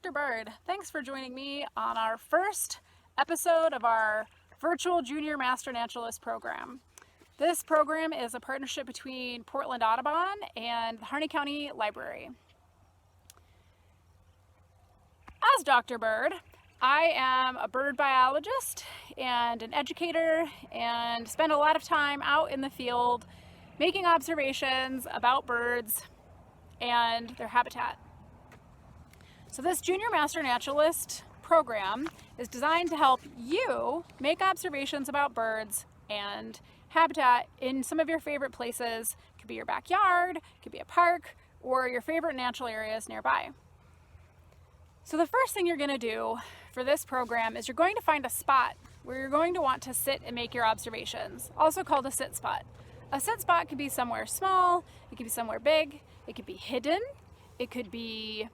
Dr. Bird. Thanks for joining me on our first episode of our virtual Junior Master Naturalist program. This program is a partnership between Portland Audubon and the Harney County Library. As Dr. Bird, I am a bird biologist and an educator and spend a lot of time out in the field making observations about birds and their habitat. So this Junior Master Naturalist program is designed to help you make observations about birds and habitat in some of your favorite places. It could be your backyard, it could be a park, or your favorite natural areas nearby. So the first thing you're going to do for this program is you're going to find a spot where you're going to want to sit and make your observations, also called a sit spot. A sit spot could be somewhere small, it could be somewhere big, it could be hidden, it could be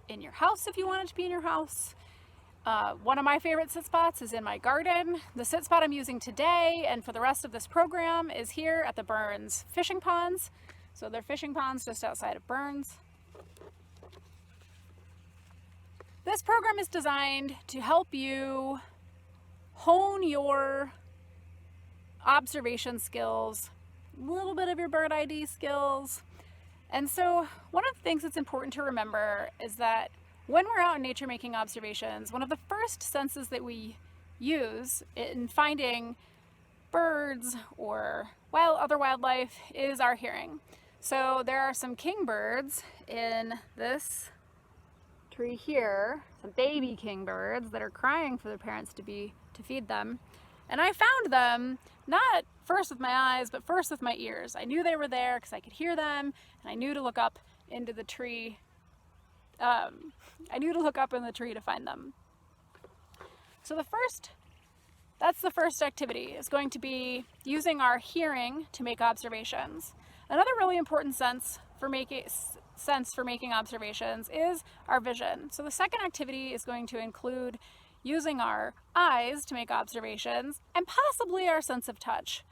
in your house if you want it to be in your house. One of my favorite sit spots is in my garden. The sit spot I'm using today and for the rest of this program is here at the Burns fishing ponds. So they're fishing ponds just outside of Burns. This program is designed to help you hone your observation skills, a little bit of your bird ID skills. And so one of the things that's important to remember is that when we're out in nature making observations, one of the first senses that we use in finding birds or other wildlife is our hearing. So there are some kingbirds in this tree here, some baby kingbirds that are crying for their parents to feed them. And I found them not first with my eyes, but first with my ears. I knew they were there because I could hear them, and I knew to look up into the tree. I knew to look up in the tree to find them. So that's the first activity, is going to be using our hearing to make observations. Another really important sense for making observations is our vision. So the second activity is going to include using our eyes to make observations and possibly our sense of touch.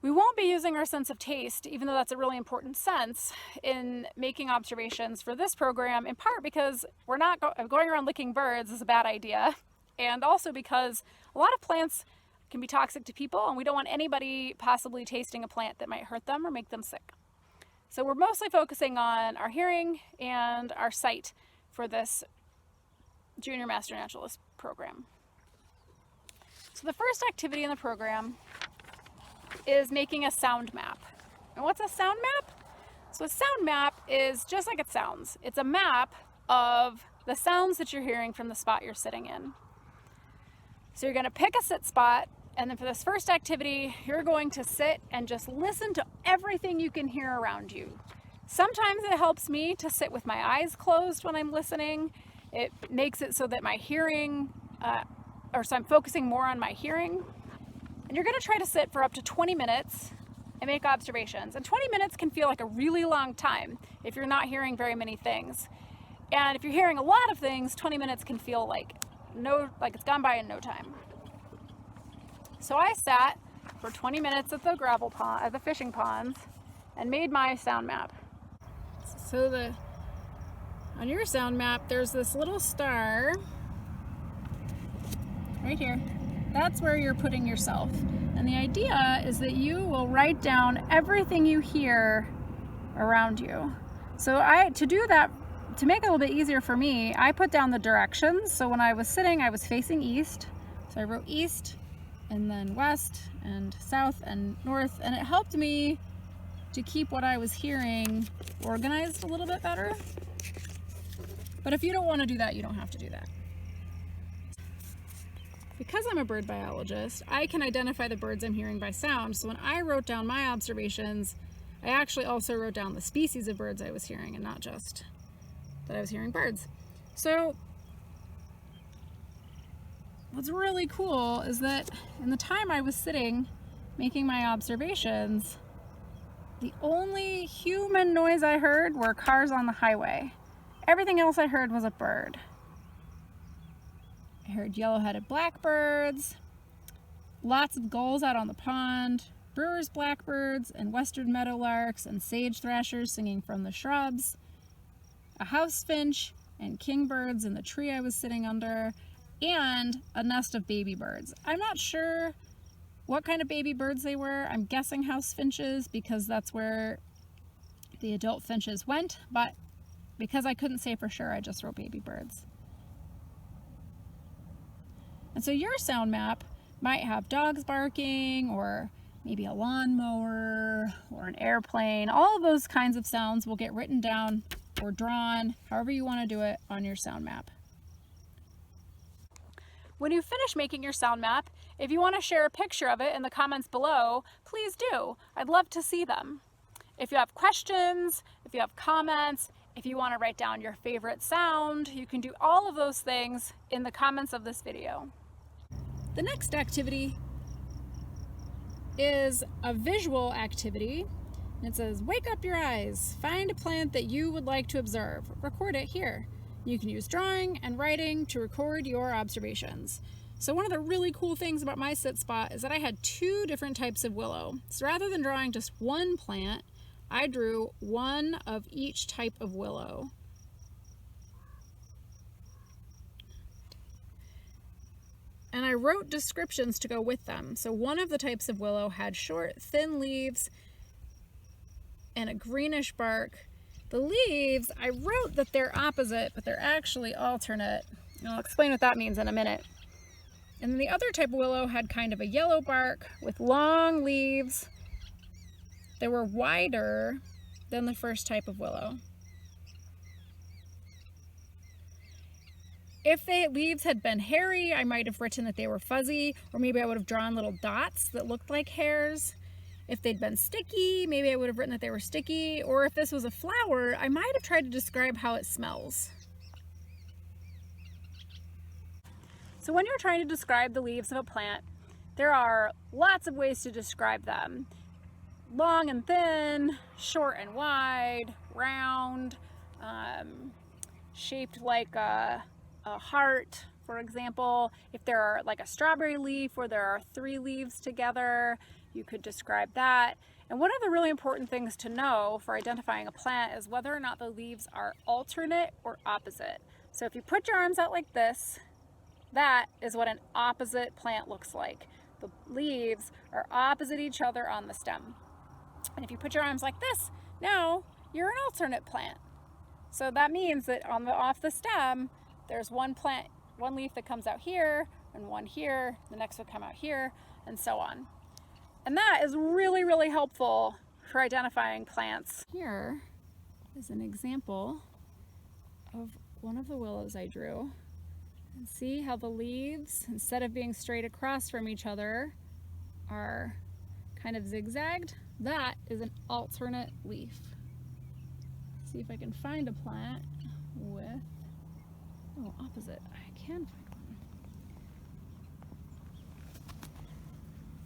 We won't be using our sense of taste, even though that's a really important sense in making observations for this program, in part because we're not going around licking birds is a bad idea, and also because a lot of plants can be toxic to people and we don't want anybody possibly tasting a plant that might hurt them or make them sick. So we're mostly focusing on our hearing and our sight for this Junior Master Naturalist program. So the first activity in the program is making a sound map. And what's a sound map? So a sound map is just like it sounds. It's a map of the sounds that you're hearing from the spot you're sitting in. So you're going to pick a sit spot, and then for this first activity, you're going to sit and just listen to everything you can hear around you. Sometimes it helps me to sit with my eyes closed when I'm listening. It makes it so that my hearing, so I'm focusing more on my hearing. And you're going to try to sit for up to 20 minutes and make observations. And 20 minutes can feel like a really long time if you're not hearing very many things. And if you're hearing a lot of things, 20 minutes can feel like it's gone by in no time. So I sat for 20 minutes at the fishing ponds and made my sound map. So on your sound map, there's this little star right here. That's where you're putting yourself. And the idea is that you will write down everything you hear around you. So to do that, to make it a little bit easier for me, I put down the directions. So when I was sitting, I was facing east. So I wrote east and then west and south and north. And it helped me to keep what I was hearing organized a little bit better. But if you don't want to do that, you don't have to do that. Because I'm a bird biologist, I can identify the birds I'm hearing by sound. So when I wrote down my observations, I actually also wrote down the species of birds I was hearing and not just that I was hearing birds. So what's really cool is that in the time I was sitting making my observations, the only human noise I heard were cars on the highway. Everything else I heard was a bird. I heard yellow-headed blackbirds, lots of gulls out on the pond, brewer's blackbirds and western meadowlarks and sage thrashers singing from the shrubs, a house finch, and kingbirds in the tree I was sitting under, and a nest of baby birds. I'm not sure what kind of baby birds they were. I'm guessing house finches because that's where the adult finches went, but because I couldn't say for sure, I just wrote baby birds. And so your sound map might have dogs barking, or maybe a lawnmower or an airplane. All of those kinds of sounds will get written down or drawn, however you want to do it, on your sound map. When you finish making your sound map, if you want to share a picture of it in the comments below, please do. I'd love to see them. If you have questions, if you have comments, if you want to write down your favorite sound, you can do all of those things in the comments of this video. The next activity is a visual activity. It says, wake up your eyes, find a plant that you would like to observe, record it here. You can use drawing and writing to record your observations. So one of the really cool things about my sit spot is that I had 2 different types of willow. So rather than drawing just one plant, I drew one of each type of willow. And I wrote descriptions to go with them. So one of the types of willow had short, thin leaves and a greenish bark. The leaves, I wrote that they're opposite, but they're actually alternate. And I'll explain what that means in a minute. And then the other type of willow had kind of a yellow bark with long leaves. They were wider than the first type of willow. If the leaves had been hairy, I might have written that they were fuzzy, or maybe I would have drawn little dots that looked like hairs. If they'd been sticky, maybe I would have written that they were sticky, or if this was a flower, I might have tried to describe how it smells. So when you're trying to describe the leaves of a plant, there are lots of ways to describe them. Long and thin, short and wide, round, shaped like a heart, for example. If there are like a strawberry leaf where there are 3 leaves together, you could describe that. And one of the really important things to know for identifying a plant is whether or not the leaves are alternate or opposite. So if you put your arms out like this, that is what an opposite plant looks like. The leaves are opposite each other on the stem. And if you put your arms like this, now you're an alternate plant. So that means that off the stem, there's one leaf that comes out here, and one here, the next would come out here, and so on. And that is really, really helpful for identifying plants. Here is an example of one of the willows I drew. And see how the leaves, instead of being straight across from each other, are kind of zigzagged? That is an alternate leaf. See if I can find a plant with, opposite. I can find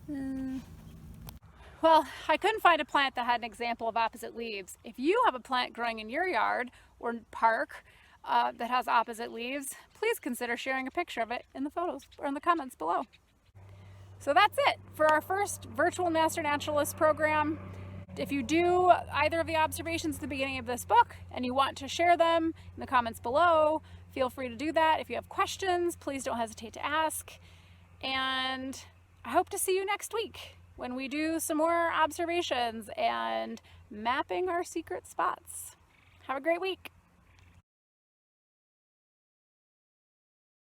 one. Well, I couldn't find a plant that had an example of opposite leaves. If you have a plant growing in your yard or park that has opposite leaves, please consider sharing a picture of it in the photos or in the comments below. So that's it for our first Virtual Master Naturalist program. If you do either of the observations at the beginning of this book and you want to share them in the comments below, feel free to do that. If you have questions, please don't hesitate to ask. And I hope to see you next week when we do some more observations and mapping our secret spots. Have a great week.